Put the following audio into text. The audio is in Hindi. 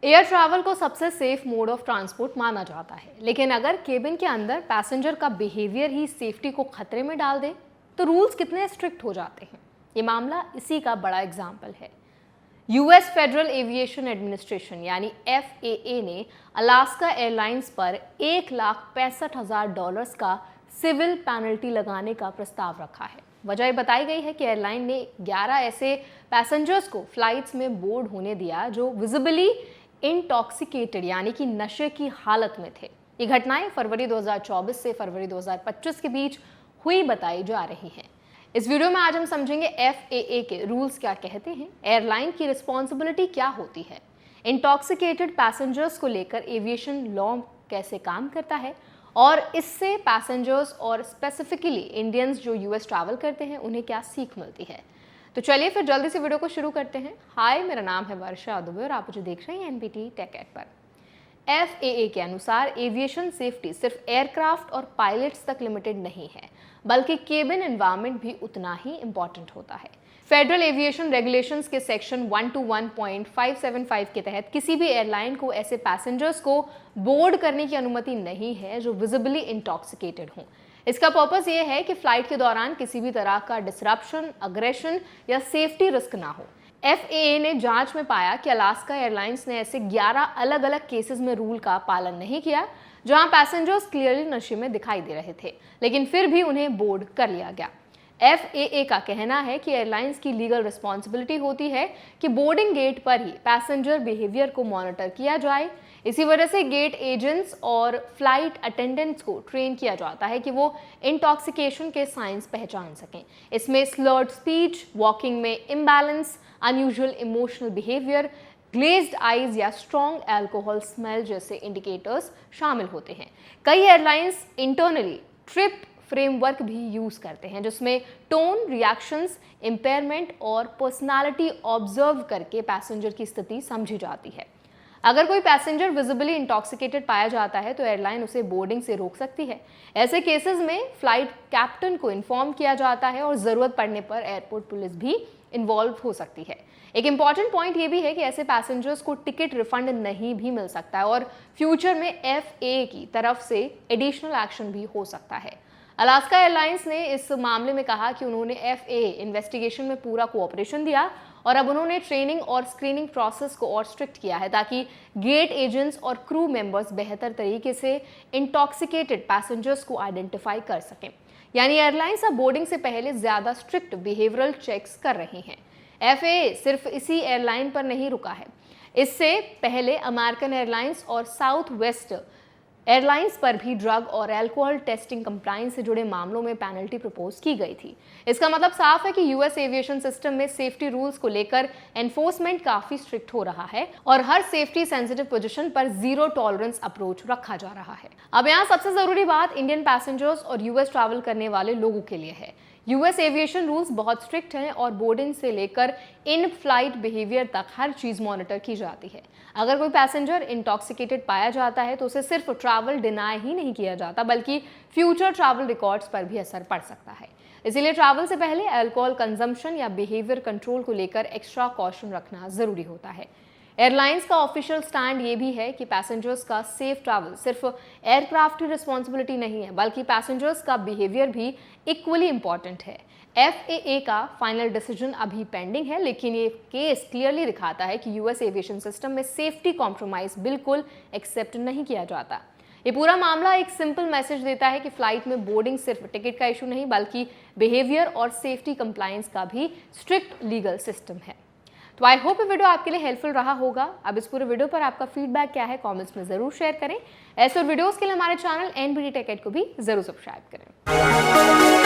एयर ट्रैवल को सबसे सेफ मोड ऑफ ट्रांसपोर्ट माना जाता है, लेकिन अगर केबिन के अंदर पैसेंजर का बिहेवियर ही सेफ्टी को खतरे में डाल दे तो रूल्स कितने स्ट्रिक्ट हो जाते हैं। ये मामला इसी का बड़ा एग्जाम्पल है। यूएस फेडरल एविएशन एडमिनिस्ट्रेशन यानी FAA ने अलास्का एयरलाइंस पर $1,65,000 का सिविल पेनल्टी लगाने का प्रस्ताव रखा है। वजह बताई गई है कि एयरलाइन ने 11 ऐसे पैसेंजर्स को फ्लाइट्स में बोर्ड होने दिया जो विजिबली इंटॉक्सिकेटेड यानी कि नशे की हालत में थे। ये घटनाएं फरवरी 2024 से फरवरी 2025 के बीच हुई बताई जा रही हैं। इस वीडियो में आज हम समझेंगे FAA के रूल्स क्या कहते हैं, एयरलाइन की रिस्पॉन्सिबिलिटी क्या होती है, इंटॉक्सिकेटेड पैसेंजर्स को लेकर एविएशन लॉ कैसे काम करता है और इससे पैसेंजर्स और स्पेसिफिकली इंडियंस जो US ट्रैवल करते हैं उन्हें क्या सीख मिलती है। तो चलिए फिर जल्दी से वीडियो को शुरू करते हैं। हाय, मेरा नाम है वर्षा दुबे और आप मुझे देख रहे हैं NBT टेक एड पर। FAA के अनुसार एविएशन सेफ्टी सिर्फ एयरक्राफ्ट और पायलट्स तक लिमिटेड नहीं है, बल्कि केबिन एनवायरनमेंट भी उतना ही इंपॉर्टेंट होता है। फेडरल एविएशन रेगुलेशंस के सेक्शन 121.575 के तहत किसी भी एयरलाइन को ऐसे पैसेंजर्स को बोर्ड करने की अनुमति नहीं है जो विजिबली इंटॉक्सिकेटेड हों। इसका पर्पस ये है कि फ्लाइट के दौरान किसी भी तरह का डिसरप्शन, अग्रेशन या सेफ्टी रिस्क ना हो। FAA ने जांच में पाया कि अलास्का एयरलाइंस ने ऐसे 11 अलग अलग केसेस में रूल का पालन नहीं किया जहां पैसेंजर्स क्लियरली नशे में दिखाई दे रहे थे, लेकिन फिर भी उन्हें बोर्ड कर लिया गया। FAA का कहना है कि एयरलाइंस की लीगल रिस्पॉन्सिबिलिटी होती है कि बोर्डिंग गेट पर ही पैसेंजर बिहेवियर को मॉनिटर किया जाए। इसी वजह से गेट एजेंट्स और फ्लाइट अटेंडेंट्स को ट्रेन किया जाता है कि वो इंटॉक्सिकेशन के साइंस पहचान सकें। इसमें स्लर्ड स्पीच, वॉकिंग में imbalance, unusual emotional behaviour, glazed eyes या स्ट्रॉन्ग एल्कोहल स्मेल जैसे इंडिकेटर्स शामिल होते हैं। कई एयरलाइंस इंटरनली ट्रिप फ्रेमवर्क भी यूज करते हैं जिसमें टोन, रिएक्शंस, इम्पेयरमेंट और पर्सनालिटी ऑब्जर्व करके पैसेंजर की स्थिति समझी जाती है। अगर कोई पैसेंजर विजिबली इंटॉक्सिकेटेड पाया जाता है तो एयरलाइन उसे बोर्डिंग से रोक सकती है। ऐसे केसेस में फ्लाइट कैप्टन को इन्फॉर्म किया जाता है और जरूरत पड़ने पर एयरपोर्ट पुलिस भी इन्वॉल्व हो सकती है। एक इंपॉर्टेंट पॉइंट ये भी है कि ऐसे पैसेंजर्स को टिकट रिफंड नहीं भी मिल सकता है और फ्यूचर में FAA की तरफ से एडिशनल एक्शन भी हो सकता है। अलास्का एयरलाइंस ने इस मामले में कहा कि उन्होंने FAA इन्वेस्टिगेशन में पूरा कोऑपरेशन दिया और अब उन्होंने ट्रेनिंग और स्क्रीनिंग प्रोसेस को और स्ट्रिक्ट किया है ताकि गेट एजेंट्स और क्रू मेंबर्स बेहतर तरीके से इंटॉक्सिकेटेड पैसेंजर्स को आइडेंटिफाई कर सकें। यानी एयरलाइंस अब बोर्डिंग से पहले ज्यादा स्ट्रिक्ट बिहेवियरल चेक्स कर रही हैं। FAA सिर्फ इसी एयरलाइन पर नहीं रुका है। इससे पहले अमेरिकन एयरलाइंस और साउथ वेस्ट एयरलाइंस पर भी ड्रग और अल्कोहल टेस्टिंग कंप्लायंस से जुड़े मामलों में पेनल्टी प्रपोज की गई थी। इसका मतलब साफ है कि US एविएशन सिस्टम में सेफ्टी रूल्स को लेकर एनफोर्समेंट काफी स्ट्रिक्ट हो रहा है और हर सेफ्टी सेंसिटिव पोजीशन पर जीरो टॉलरेंस अप्रोच रखा जा रहा है। अब यहाँ सबसे जरूरी बात इंडियन पैसेंजर्स और US ट्रैवल करने वाले लोगों के लिए है। US एविएशन रूल्स बहुत स्ट्रिक्ट हैं और बोर्डिंग से लेकर इन फ्लाइट बिहेवियर तक हर चीज मॉनिटर की जाती है। अगर कोई पैसेंजर इंटॉक्सिकेटेड पाया जाता है तो उसे सिर्फ ट्रैवल डिनाई ही नहीं किया जाता बल्कि फ्यूचर ट्रैवल रिकॉर्ड्स पर भी असर पड़ सकता है। इसीलिए ट्रैवल से पहले अल्कोहल कंजम्पशन या बिहेवियर कंट्रोल को लेकर एक्स्ट्रा कॉशन रखना जरूरी होता है। एयरलाइंस का ऑफिशियल स्टैंड ये भी है कि पैसेंजर्स का सेफ ट्रैवल सिर्फ एयरक्राफ्ट की रिस्पॉन्सिबिलिटी नहीं है बल्कि पैसेंजर्स का बिहेवियर भी इक्वली इंपॉर्टेंट है। FAA का फाइनल डिसीजन अभी पेंडिंग है, लेकिन ये केस क्लियरली दिखाता है कि US एविएशन सिस्टम में सेफ्टी कॉम्प्रोमाइज बिल्कुल एक्सेप्ट नहीं किया जाता। ये पूरा मामला एक सिंपल मैसेज देता है कि फ्लाइट में बोर्डिंग सिर्फ टिकट का इशू नहीं बल्कि बिहेवियर और सेफ्टी कंप्लायंस का भी स्ट्रिक्ट लीगल सिस्टम है। तो आई होप ये वीडियो आपके लिए हेल्पफुल रहा होगा। अब इस पूरे वीडियो पर आपका फीडबैक क्या है कमेंट्स में जरूर शेयर करें। ऐसे और वीडियोस के लिए हमारे चैनल NBT टेक एड को भी जरूर सब्सक्राइब करें।